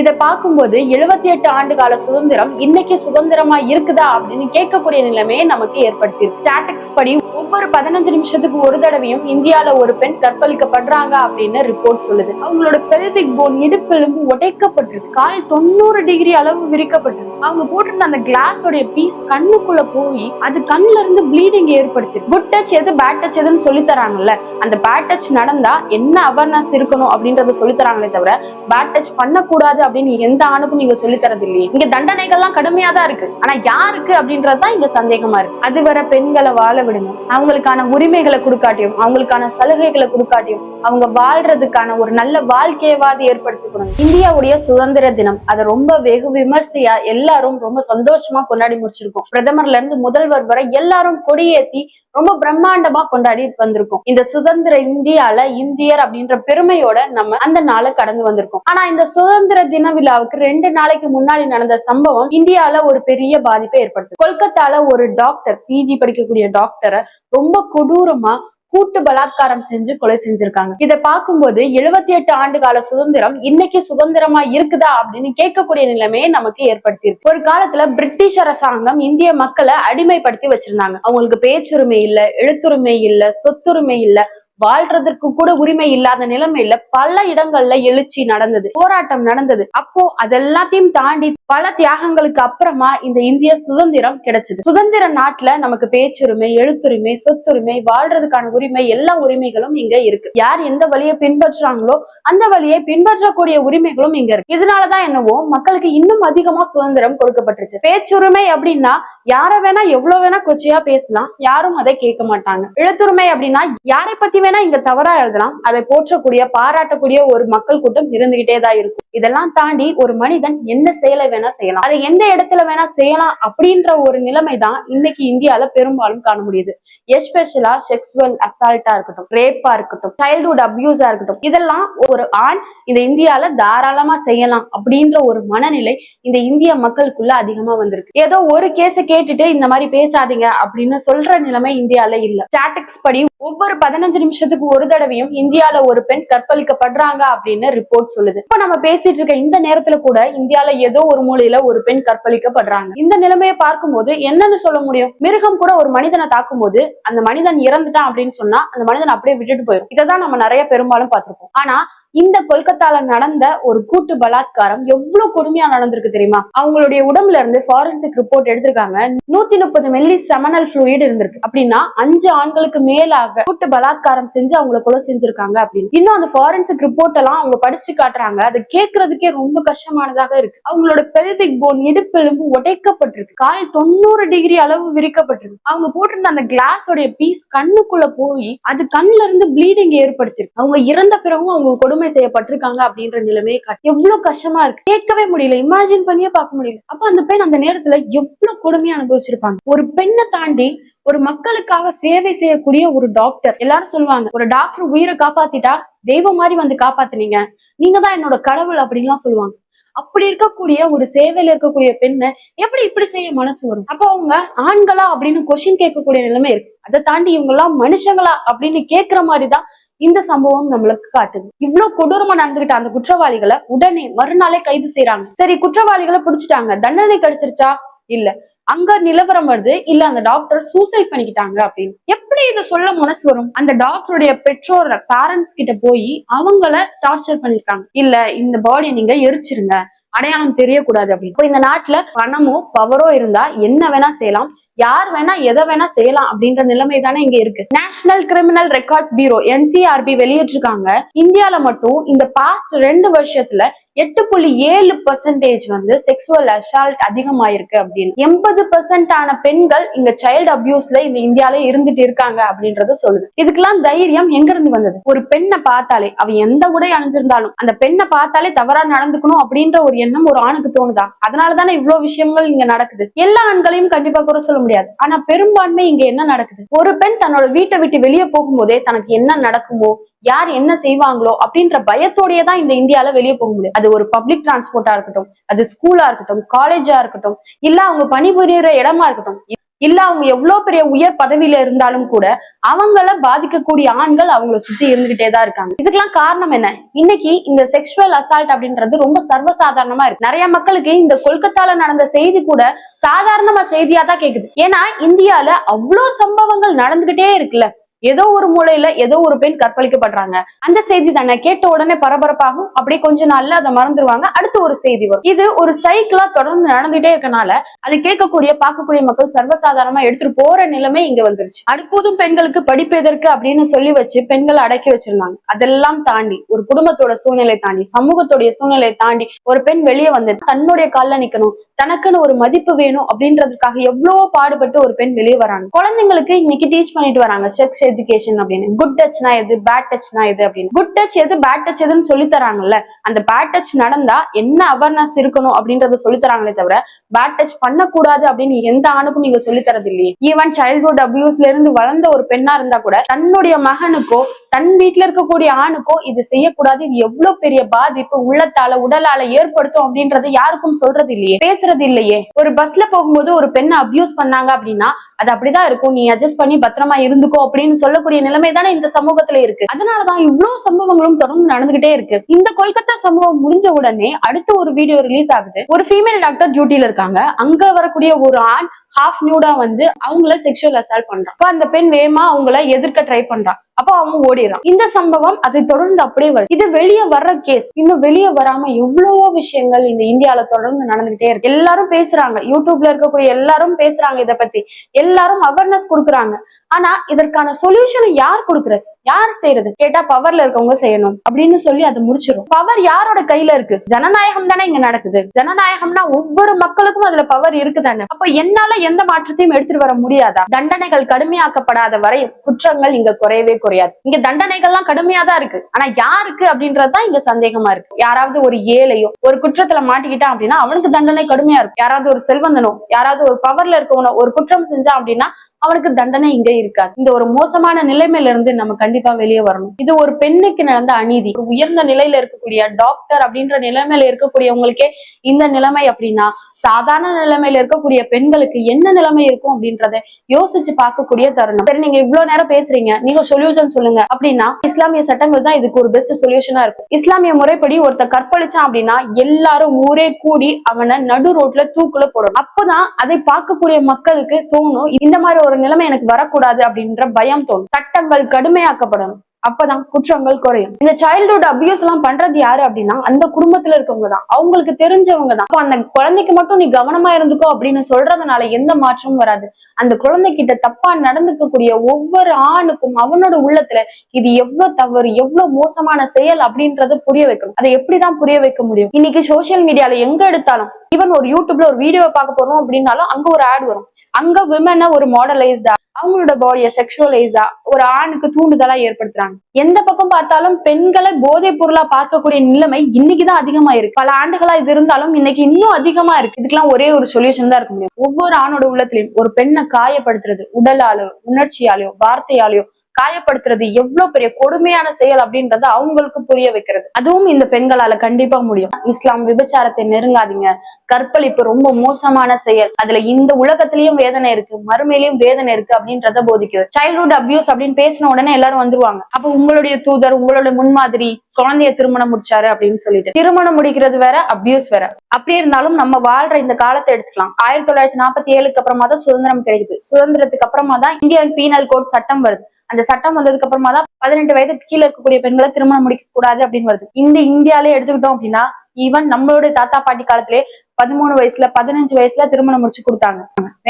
இதை பார்க்கும்போது 78 ஆண்டு கால சுதந்திரம் இன்னைக்கு சுதந்திரமா இருக்குதா அப்படின்னு கேட்கக்கூடிய நிலைமையை நமக்கு ஏற்படுத்தியிருக்கு. ஸ்டாட்டிக்ஸ் படி ஒவ்வொரு 15 நிமிஷத்துக்கு ஒரு தடவையும் இந்தியால ஒரு பெண் கற்பழிக்கப்படுறாங்க அப்படின்னு ரிப்போர்ட் சொல்லுது. அவங்களோட பெல்விக் போன் இடுப்பெலும்பு உடைக்கப்பட்டிருக்கு, கால் 90 டிகிரி அளவு விரிக்கப்பட்டிருக்கு. அவங்க போட்டிருந்த அந்த கிளாஸோடைய பீஸ் கண்ணுக்குள்ள போய் அது கண்ணுல இருந்து ப்ளீடிங் ஏற்படுத்தி. குட் டச் எது பேட் டச் எதுன்னு சொல்லி தராங்கல்ல, அந்த பேட் டச் நடந்தா என்ன அவேர்னஸ் இருக்கணும் அப்படின்றத சொல்லி தராங்களே தவிர பேட் டச் பண்ணக்கூடாது அப்படின்னு எந்த ஆணுக்கும் நீங்க சொல்லி தரது இல்லையே. இங்க தண்டனைகள்லாம் கடுமையா தான் இருக்கு, ஆனா யாருக்கு அப்படின்றதுதான் இங்க சந்தேகமா இருக்கு. அதுவரை பெண்களை வாழ விடுங்க, அவங்களுக்கான உரிமைகளை கொடுக்காட்டியும் அவங்களுக்கான சலுகைகளை கொடுக்காட்டியும் அவங்க வாழ்றதுக்கான ஒரு நல்ல வாழ்க்கையவாது ஏற்படுத்திக்கணும். இந்தியாவுடைய சுதந்திர தினம் அதை ரொம்ப வெகு விமர்சையா எல்லாரும் ரொம்ப சந்தோஷமா கொண்டாடி முடிச்சிருக்கோம். பிரதமர்ல இருந்து முதல்வர் வரை எல்லாரும் கொடியேத்தி ரொம்ப பிரம்மாண்டமா கொண்டாடி வந்திருக்கோம். இந்த சுதந்திர இந்தியால இந்தியர் அப்படின்ற பெருமையோட நம்ம அந்த நாளை கடந்து வந்திருக்கோம். ஆனா இந்த சுதந்திர தின விழாவுக்கு 2 நாளைக்கு முன்னாடி நடந்த சம்பவம் இந்தியால ஒரு பெரிய பாதிப்பை ஏற்படுத்து. கொல்கத்தால ஒரு டாக்டர், பிஜி படிக்கக்கூடிய டாக்டரை ரொம்ப கொடூரமா கூட்டு பலாத்காரம் செஞ்சு கொலை செஞ்சிருக்காங்க. இதை பார்க்கும்போது 78 ஆண்டு கால சுதந்திரம் இன்னைக்கு சுதந்திரமா இருக்குதா அப்படின்னு கேட்கக்கூடிய நிலைமையை நமக்கு ஏற்படுத்தியிருக்கு. ஒரு காலத்துல பிரிட்டிஷ் அரசாங்கம் இந்திய மக்களை அடிமைப்படுத்தி வச்சிருந்தாங்க. அவங்களுக்கு பேச்சுரிமை இல்ல, எழுத்துரிமை இல்ல, சொத்துரிமை இல்ல, வாழ்றதற்கு கூட உரிமை இல்லாத நிலைமையில பல இடங்கள்ல எழுச்சி நடந்தது, போராட்டம் நடந்தது. அப்போ அதெல்லாத்தையும் தாண்டி பல தியாகங்களுக்கு அப்புறமா இந்த இந்திய சுதந்திரம் கிடைச்சது. சுதந்திர நாட்டுல நமக்கு பேச்சுரிமை, எழுத்துரிமை, சொத்துரிமை, வாழ்றதுக்கான உரிமை, எல்லா உரிமைகளும் இங்க இருக்கு. யார் எந்த வழியை பின்பற்றாங்களோ அந்த வழியை பின்பற்றக்கூடிய உரிமைகளும் இங்க இருக்கு. இதனாலதான் என்னவோ மக்களுக்கு இன்னும் அதிகமா சுதந்திரம் கொடுக்கப்பட்டுருச்சு. பேச்சுரிமை அப்படின்னா யார வேணா எவ்வளவு வேணா கொச்சையா பேசலாம், யாரும் அதை கேட்க மாட்டாங்க. எழுத்துரிமை அப்படின்னா யாரை பத்தி வேணா இங்க தவறா எழுதலாம், அதை போற்றக்கூடிய பாராட்டக்கூடிய ஒரு மக்கள் கூட்டம் இருந்துகிட்டே தான் இருக்கும். இதெல்லாம் தாண்டி ஒரு மனிதன் என்ன செயலை வேணா செய்யலாம், அதை எந்த இடத்துல வேணா செய்யலாம் அப்படின்ற ஒரு நிலைமை தான் இன்னைக்கு இந்தியால பெரும்பாலும் காண முடியுது. எஸ்பெஷலா செக்ஸுவல் அசால்ட்டா இருக்கட்டும், ரேப்பா இருக்கட்டும், சைல்ட்ஹுட் அபியூஸா இருக்கட்டும், இதெல்லாம் ஒரு ஆண் இந்த இந்தியால தாராளமா செய்யலாம் அப்படின்ற ஒரு மனநிலை இந்த இந்திய மக்களுக்குள்ள அதிகமா வந்திருக்கு. ஏதோ ஒரு கேஸ கேட்டுட்டு இந்த மாதிரி பேசாதீங்க அப்படின்னு சொல்ற நிலைமை இந்தியால இல்ல. ஸ்டாட்டிக்ஸ் படி ஒவ்வொரு 15 நிமிஷத்துக்கு ஒரு தடவையும் இந்தியால ஒரு பெண் கற்பழிக்கப்படுறாங்க அப்படின்னு ரிப்போர்ட் சொல்லுது. இப்ப நம்ம பேசிட்டு இருக்க இந்த நேரத்துல கூட இந்தியால ஏதோ ஒரு மூலையில ஒரு பெண் கற்பழிக்கப்படுறாங்க. இந்த நிலைமையை பார்க்கும்போது என்னன்னு சொல்ல முடியும்? மிருகம் கூட ஒரு மனிதனை தாக்கும் போது அந்த மனிதன் இறந்துட்டான் அப்படின்னு சொன்னா அந்த மனிதன் அப்படியே விட்டுட்டு போயிடும். இதைதான் நம்ம நிறைய பெரும்பாலும் பார்த்திருப்போம். ஆனா இந்த கொல்கத்தால நடந்த ஒரு கூட்டு பலாத்காரம் எவ்வளவு கொடுமையா நடந்திருக்கு தெரியுமா? அவங்களுடைய உடம்புல இருந்து ஃபாரன்சிக் ரிப்போர்ட் எடுத்திருக்காங்க. 130 மில்லி செமனல் ஃப்ளூயிட் இருந்திருக்கு. அப்படின்னா 5 ஆண்களுக்கு மேலாக கூட்டு பலாத்காரம் செஞ்சு அவங்களை கொலை செஞ்சிருக்காங்க அப்படின்னு. இன்னும் அந்த ஃபாரன்சிக் ரிப்போர்ட் எல்லாம் அவங்க படிச்சு காட்டுறாங்க. அது கேட்கறதுக்கே ரொம்ப கஷ்டமானதாக இருக்கு. அவங்களோட பெல்விக் போன் இடுப்பெலும்பு உடைக்கப்பட்டிருக்கு, கால் 90 டிகிரி அளவு விரிக்கப்பட்டிருக்கு. அவங்க போட்டிருந்த அந்த கிளாஸோடைய பீஸ் கண்ணுக்குள்ள போய் அது கண்ணுல இருந்து ப்ளீடிங் ஏற்படுத்திருக்கு. அவங்க இறந்த பிறகும் அவங்க கொடுமை செய்யப்பட்டிருக்காங்க அப்படின்ற நிலைமையை காட்டி எவ்வளவு கஷ்டமா இருக்கு. கேட்கவே முடியல, இமேஜின் பண்ணியே பார்க்க முடியல. அப்ப அந்த பெண் அந்த நேரத்துல எவ்வளவு கொடுமையா அனுபவிச்சிருப்பாங்க. ஒரு பெண்ணை தாண்டி ஒரு மக்களுக்காக சேவை செய்யக்கூடிய ஒரு டாக்டர். எல்லாரும் சொல்லுவாங்க, ஒரு டாக்டர் உயிரை காப்பாத்திட்டா தெய்வம் மாதிரி வந்து காப்பாத்துனீங்க, நீங்க தான் என்னோட கடவுள் அப்படின்லாம் சொல்லுவாங்க. அப்படி இருக்கக்கூடிய ஒரு சேவையில இருக்கக்கூடிய பெண்ணை எப்படி இப்படி செய்ய மனசு வரும்? அப்ப அவங்க ஆண்களா அப்படின்னு கொஸ்டின் கேட்கக்கூடிய நிலைமை இருக்கு. அதை தாண்டி இவங்க எல்லாம் மனுஷங்களா அப்படின்னு கேட்கிற மாதிரிதான் இந்த சம்பவம் நம்மளுக்கு காட்டுது. இவ்வளவு கொடூரமா நடந்துகிட்ட அந்த குற்றவாளிகளை உடனே மறுநாளே கைது செய்யறாங்க. சரி, குற்றவாளிகளை பிடிச்சிட்டாங்க, தண்டனை கிடைச்சிருச்சா? இல்ல, அங்க நிலவரம் வருது, இல்ல அந்த டாக்டர் சூசைட் பண்ணிக்கிட்டாங்க அப்படின்னு. எப்படி இதை சொல்ல மனசு வரும்? அந்த டாக்டருடைய பெற்றோர் பேரண்ட்ஸ் கிட்ட போய் அவங்கள டார்ச்சர் பண்ணிருக்காங்க. இல்ல, இந்த பாடியை நீங்க எரிச்சிருங்க, அடையாளம் தெரியக்கூடாது அப்படின்னு. இந்த நாட்டுல பணமோ பவரோ இருந்தா என்ன வேணா செய்யலாம், யார் வேணா எதை வேணா செய்யலாம் அப்படின்ற நிலைமை தானே இங்க இருக்கு. National criminal records bureau NCRB வெளியிட்டிருக்காங்க, இந்தியால மட்டும் இந்த பாஸ்ட் 2 வருஷத்துல 8.7% வந்து செக்ஸுவல் அசால்ட் அதிகமாயிருக்கு அப்படின்னு. 80% ஆன பெண்கள் இங்க சைல்டு அபியூஸ்ல இந்த இந்தியால இருந்துட்டு இருக்காங்க அப்படின்றத சொல்லுது. இதுக்கெல்லாம் தைரியம் எங்க இருந்து வந்தது? ஒரு பெண்ணை பார்த்தாலே, அவ எந்த உடை அணிஞ்சிருந்தாலும் அந்த பெண்ணை பார்த்தாலே தவறா நடந்துக்கணும் அப்படின்ற ஒரு எண்ணம் ஒரு ஆணுக்கு தோணுதா? அதனாலதானே இவ்வளவு விஷயங்கள் இங்க நடக்குது. எல்லா ஆண்களையும் கண்டிப்பா குறை சொல்ல முடியாது, ஆனா பெரும்பான்மை இங்க என்ன நடக்குது? ஒரு பெண் தன்னோட வீட்டை விட்டு வெளியே போகும்போதே தனக்கு என்ன நடக்குமோ, யார் என்ன செய்வாங்களோ அப்படின்ற பயத்தோடயே தான் இந்த இந்தியால வெளியே போக முடியும். அது ஒரு பப்ளிக் டிரான்ஸ்போர்ட்டா இருக்கட்டும், அது ஸ்கூலா இருக்கட்டும், காலேஜா இருக்கட்டும், இல்ல அவங்க பணிபுரியுற இடமா இருக்கட்டும், இல்ல அவங்க எவ்வளவு பெரிய உயர் பதவியில இருந்தாலும் கூட அவங்கள பாதிக்கக்கூடிய ஆண்கள் அவங்கள சுத்தி இருந்துகிட்டே தான் இருக்காங்க. இதுக்கெல்லாம் காரணம் என்ன? இன்னைக்கு இந்த செக்ஷுவல் அசால்ட் அப்படின்றது ரொம்ப சர்வசாதாரணமா இருக்கு. நிறைய மக்களுக்கு இந்த கொல்கத்தால நடந்த செய்தி கூட சாதாரணமா செய்தியா தான் கேக்குது. ஏன்னா இந்தியால அவ்வளவு சம்பவங்கள் நடந்துகிட்டே இருக்குல்ல. ஏதோ ஒரு மூலையில ஏதோ ஒரு பெண் கற்பழிக்கப்படுறாங்க, அந்த செய்தி தானே கேட்ட உடனே பரபரப்பாகும், அப்படியே கொஞ்ச நாள்ல அதை மறந்துடுவாங்க, அடுத்து ஒரு செய்தி வரும். இது ஒரு சைக்கிளா தொடர்ந்து நடந்துட்டே இருக்கனால அது கேட்கக்கூடிய பார்க்கக்கூடிய மக்கள் சர்வசாதாரணமா எடுத்துட்டு போற நிலைமை இங்க வந்துருச்சு. அடுப்போதும் பெண்களுக்கு படிப்பு எதற்கு அப்படின்னு சொல்லி வச்சு பெண்களை அடக்கி வச்சிருந்தாங்க. அதெல்லாம் தாண்டி ஒரு குடும்பத்தோட சூழ்நிலை தாண்டி சமூகத்துடைய சூழ்நிலை தாண்டி ஒரு பெண் வெளியே வந்து தன்னுடைய கால்ல நிக்கணும், தனக்குன்னு ஒரு மதிப்பு வேணும் அப்படின்றதுக்காக எவ்வளவோ பாடுபட்டு ஒரு பெண் வெளியே வராங்க. குழந்தைங்களுக்கு இன்னைக்கு டீச் பண்ணிட்டு வராங்க செக்ஸ் எஜுகேஷன் அப்படின்னு. குட் டச்னா எது, பேட் டச்னா எது அப்படின்னு. குட் டச் எது, பேட் டச் எதுன்னு சொல்லி தராங்கல்ல. அந்த பேட் டச் நடந்தா என்ன அவேர்னஸ் இருக்கணும் அப்படின்றத சொல்லி தராங்களே தவிர பேட் டச் பண்ணக்கூடாது அப்படின்னு எந்த ஆணுக்கும் நீங்க சொல்லி தரது இல்லையே. ஈவன் சைல்ட்ஹுட் அபியூஸ்ல இருந்து வளர்ந்த ஒரு பெண்ணா இருந்தா கூட தன்னுடைய மகனுக்கோ தன் வீட்டுல இருக்கக்கூடிய ஆணுக்கோ இது செய்யக்கூடாது, இது எவ்வளவு பெரிய பாதிப்பு உள்ளத்தால உடலால ஏற்படுத்தும் அப்படின்றத யாருக்கும் சொல்றது இல்லையே, பேசுறது இல்லையே. ஒரு பஸ்ல போகும்போது ஒரு பெண்ணை அபியூஸ் பண்ணாங்க அப்படின்னா அது அப்படிதான் இருக்கும், நீ அட்ஜஸ்ட் பண்ணி பத்திரமா இருந்துக்கோ அப்படின்னு சொல்லக்கூடிய நிலைமை தானே இந்த சமூகத்துல இருக்கு. அதனாலதான் இவ்வளவு சம்பவங்களும் தொடர்ந்து நடந்துகிட்டே இருக்கு. இந்த கொல்கத்தா சம்பவம் முடிஞ்ச உடனே அடுத்து ஒரு வீடியோ ரிலீஸ் ஆகுது. ஒரு ஃபீமேல் டாக்டர் டியூட்டில இருக்காங்க. அங்க வரக்கூடிய ஒரு ஆண் ஹாஃப் நியூடா வந்து அவங்கள செக்ஷுவல் அசால்ட் பண்றான். அப்ப அந்த பெண் வேகமா அவங்கள எதிர்க்க ட்ரை பண்றான். அப்போ அவன் ஓடிடுறான். இந்த சம்பவம் அதை தொடர்ந்து அப்படியே வருது. இது வெளியே வர்ற கேஸ். இன்னும் வெளியே வராம எவ்வளவோ விஷயங்கள் இந்த இந்தியால தொடர்ந்து நடந்துகிட்டே இருக்கு. எல்லாரும் பேசுறாங்க, யூடியூப்ல இருக்கக்கூடிய எல்லாரும் பேசுறாங்க, இதை பத்தி எல்லாரும் அவேர்னஸ் கொடுக்குறாங்க. ஆனா இதற்கான சொல்யூஷன் யார் கொடுக்கறது, யார் செய்யறது கேட்டா பவர்ல இருக்கவங்க செய்யணும் அப்படின்னு சொல்லி அதை முடிச்சிடும். பவர் யாரோட கையில இருக்கு? ஜனநாயகம் தானே இங்க நடக்குது. ஜனநாயகம்னா ஒவ்வொரு மக்களுக்கும் அதுல பவர் இருக்குதானே. அப்ப என்னால எந்த மாற்றத்தையும் எடுத்துட்டு வர முடியாதா? தண்டனைகள் கடுமையாக்கப்படாத வரை குற்றங்கள் இங்க குறையவே குறையாது. இங்க தண்டனைகள்லாம் கடுமையா தான் இருக்கு. ஆனா யாருக்கு அப்படின்றதுதான் இங்க சந்தேகமா இருக்கு. யாராவது ஒரு ஏழையோ ஒரு குற்றத்துல மாட்டிக்கிட்டான் அப்படின்னா அவனுக்கு தண்டனை கடுமையா இருக்கும். யாராவது ஒரு செல்வந்தனோ யாராவது ஒரு பவர்ல இருக்கவனோ ஒரு குற்றம் செஞ்சான் அப்படின்னா அவனுக்கு தண்டனை இங்க இருக்காது. இந்த ஒரு மோசமான நிலைமையில இருந்து நம்ம கண்டிப்பா வெளியே வரணும். இது ஒரு பெண்ணுக்கு நடந்த அநீதி. உயர்ந்த நிலையில இருக்கக்கூடிய டாக்டர் அப்படின்ற நிலைமையில இருக்கக்கூடியவங்களுக்கே இந்த நிலைமை அப்படின்னா சாதாரண நிலைமையில இருக்கக்கூடிய பெண்களுக்கு என்ன நிலைமை இருக்கும் அப்படின்றத யோசிச்சு பார்க்கக்கூடிய தருணம். சரி, நீங்க இவ்வளவு நேரம் பேசுறீங்க, நீங்க சொல்யூஷன் சொல்லுங்க அப்படின்னா இஸ்லாமிய சட்டங்கள் தான் இதுக்கு ஒரு பெஸ்ட் சொல்யூஷனா இருக்கும். இஸ்லாமிய முறைப்படி ஒருத்தர் கற்பழிச்சான் அப்படின்னா எல்லாரும் ஊரே கூடி அவனை நடு ரோட்ல தூக்குல போடணும். அப்பதான் அதை பார்க்கக்கூடிய மக்களுக்கு தோணும், இந்த மாதிரி ஒரு நிலைமை எனக்கு வரக்கூடாது அப்படின்ற பயம் தோணும். சட்டங்கள் கடுமையாக்கப்படணும். அப்பதான் குற்றங்கள் குறையும். இந்த சைல்ட்ஹுட் அபியூஸ் எல்லாம் பண்றது யாரு அப்படின்னா அந்த குடும்பத்துல இருக்கவங்க தான், அவங்களுக்கு தெரிஞ்சவங்க தான். அந்த குழந்தைக்கு மட்டும் நீ கவனமா இருந்துக்கோ அப்படின்னு சொல்றதுனால எந்த மாற்றமும் வராது. அந்த குழந்தைகிட்ட தப்பா நடந்துக்கக்கூடிய ஒவ்வொரு ஆணுக்கும் அவனோட உள்ளத்துல இது எவ்வளவு தவறு, எவ்வளவு மோசமான செயல் அப்படின்றத புரிய வைக்கணும். அதை எப்படிதான் புரிய வைக்க முடியும்? இன்னைக்கு சோசியல் மீடியால எங்க எடுத்தாலும், ஈவன் ஒரு யூடியூப்ல ஒரு வீடியோ பார்க்க போறோம் அப்படின்னாலும் அங்க ஒரு ஆட் வரும். அங்க விமனை ஒரு மாடலைஸ்டா அவங்களோட பாடியை செக்ஷுவலைஸா ஒரு ஆணுக்கு தூண்டுதலா ஏற்படுத்துறாங்க. எந்த பக்கம் பார்த்தாலும் பெண்களை போதைப் பொருளா பார்க்கக்கூடிய நிலைமை இன்னைக்குதான் அதிகமா இருக்கு. பல ஆண்டுகளா இது இருந்தாலும் இன்னைக்கு இன்னும் அதிகமா இருக்கு. இதுக்கெல்லாம் ஒரே ஒரு சொல்யூஷன் தான் இருக்க முடியும். ஒவ்வொரு ஆணோட உள்ளத்திலையும் ஒரு பெண்ணை காயப்படுத்துறது, உடலாலோ உணர்ச்சியாலேயோ வார்த்தையாலேயோ காயப்படுத்துறது எவ்வளவு பெரிய கொடுமையான செயல் அப்படின்றத அவங்களுக்கு புரிய வைக்கிறது. அதுவும் இந்த பெண்களால கண்டிப்பா முடியும். இஸ்லாம் விபச்சாரத்தை நெருங்காதீங்க, கற்பழிப்பு ரொம்ப மோசமான செயல், அதுல இந்த உலகத்திலயும் வேதனை இருக்கு, மறுமையிலயும் வேதனை இருக்கு அப்படின்றத போதிக்குது. சைல்ட்ஹுட் அபியூஸ் அப்படின்னு பேசின உடனே எல்லாரும் வந்துருவாங்க. அப்ப உங்களுடைய தூதர், உங்களோட முன்மாதிரி குழந்தைய திருமணம் முடிச்சாரு அப்படின்னு சொல்லிட்டு திருமணம் முடிக்கிறது வேற, அபியூஸ் வேற. அப்படி இருந்தாலும் நம்ம வாழ்ற இந்த காலத்தை எடுத்துக்கலாம். 1947 அப்புறமா தான் சுதந்திரம் கிடைக்குது. சுதந்திரத்துக்கு அப்புறமா தான் இந்தியன் பீனல் கோட் சட்டம் வருது. அந்த சட்டம் வந்ததுக்கு அப்புறமா தான் 18 வயதுக்கு கீழே இருக்கக்கூடிய பெண்களை திருமணம் முடிக்க கூடாது அப்படின்னு வருது. இந்த இந்தியாலே எடுத்துக்கிட்டோம் அப்படின்னா ஈவன் நம்மளுடைய தாத்தா பாட்டி காலத்திலே 13 வயசுல 15 வயசுல திருமணம் முடிச்சு கொடுத்தாங்க.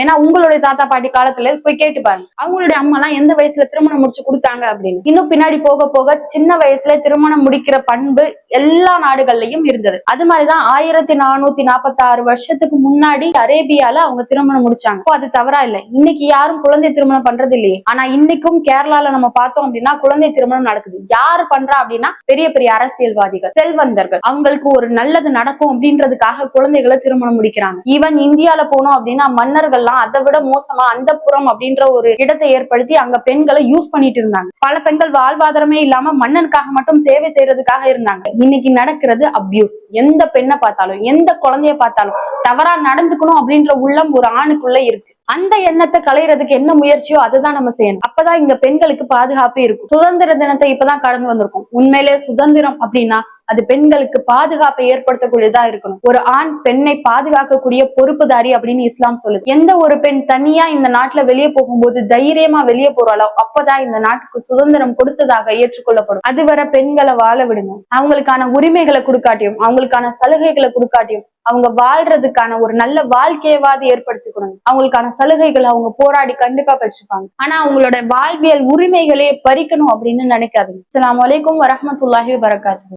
ஏன்னா உங்களுடைய தாத்தா பாட்டி காலத்துல போய் கேட்டு பாருங்க, அவங்களுடைய அம்மா எல்லாம் எந்த வயசுல திருமணம் முடிச்சு கொடுத்தாங்க அப்படின்னு. இன்னும் பின்னாடி போக போக சின்ன வயசுல திருமணம் முடிக்கிற பண்பு எல்லா நாடுகள்லயும் இருந்தது. அது மாதிரிதான் 1446 வருஷத்துக்கு முன்னாடி அரேபியால அவங்க திருமணம் முடிச்சாங்க. அது தவறா இல்லை. இன்னைக்கு யாரும் குழந்தை திருமணம் பண்றது இல்லையே. ஆனா இன்னைக்கும் கேரளால நம்ம பார்த்தோம் அப்படின்னா குழந்தை திருமணம் நடக்குது. யாரு பண்றா அப்படின்னா பெரிய பெரிய அரசியல்வாதிகள், செல்வந்தர்கள். அவங்களுக்கு ஒரு நல்லது நடக்கும் அப்படின்றதுக்காக குழந்தைகளை திருமணம் முடிக்கிறாங்க. ஈவன் இந்தியால போனோம் அப்படின்னா மன்னர்கள்லாம் அதை விட மோசமா அந்தப்புறம் அப்படின்ற ஒரு இடத்தை ஏற்படுத்தி அங்க பெண்களை யூஸ் பண்ணிட்டு இருந்தாங்க. பல பெண்கள் வாழ்வாதாரமே இல்லாம மன்னனுக்காக மட்டும் சேவை செய்யறதுக்காக இருந்தாங்க. இன்னைக்கு நடக்கிறது அபியூஸ். எந்த பெண்ணை பார்த்தாலும் எந்த குழந்தைய பார்த்தாலும் தவறா நடந்துக்கணும் அப்படின்ற உள்ளம் ஒரு ஆணுக்குள்ள இருக்கு. அந்த எண்ணத்தை களையறதுக்கு என்ன முயற்சியோ அதுதான் நம்ம செய்யணும். அப்பதான் இங்க பெண்களுக்கு பாதுகாப்பு இருக்கும். சுதந்திர தினத்தை இப்பதான் கடந்து வந்திருக்கும். உண்மையிலே சுதந்திரம் அப்படின்னா அது பெண்களுக்கு பாதுகாப்பை ஏற்படுத்தக்கூடியதா இருக்கணும். ஒரு ஆண் பெண்ணை பாதுகாக்கக்கூடிய பொறுப்புதாரி அப்படின்னு இஸ்லாம் சொல்லுது. எந்த ஒரு பெண் தனியா இந்த நாட்டுல வெளியே போகும்போது தைரியமா வெளியே போறாளோ அப்பதான் இந்த நாட்டுக்கு சுதந்திரம் கொடுத்ததாக ஏற்றுக்கொள்ளப்படும். அதுவரை பெண்களை வாழ விடுங்க. அவங்களுக்கான உரிமைகளை கொடுக்காட்டியும் அவங்களுக்கான சலுகைகளை கொடுக்காட்டியும் அவங்க வாழ்றதுக்கான ஒரு நல்ல வாழ்க்கையவாது ஏற்படுத்தி கொடுங்க. அவங்களுக்கான சலுகைகளை அவங்க போராடி கண்டிப்பா பெற்றுப்பாங்க. ஆனா அவங்களோட வாழ்வியல் உரிமைகளே பறிக்கணும் அப்படின்னு நினைக்காதீங்க. அஸ்ஸலாமு அலைக்கும் வரஹ்மத்துல்லாஹி வபரகாத்துஹு.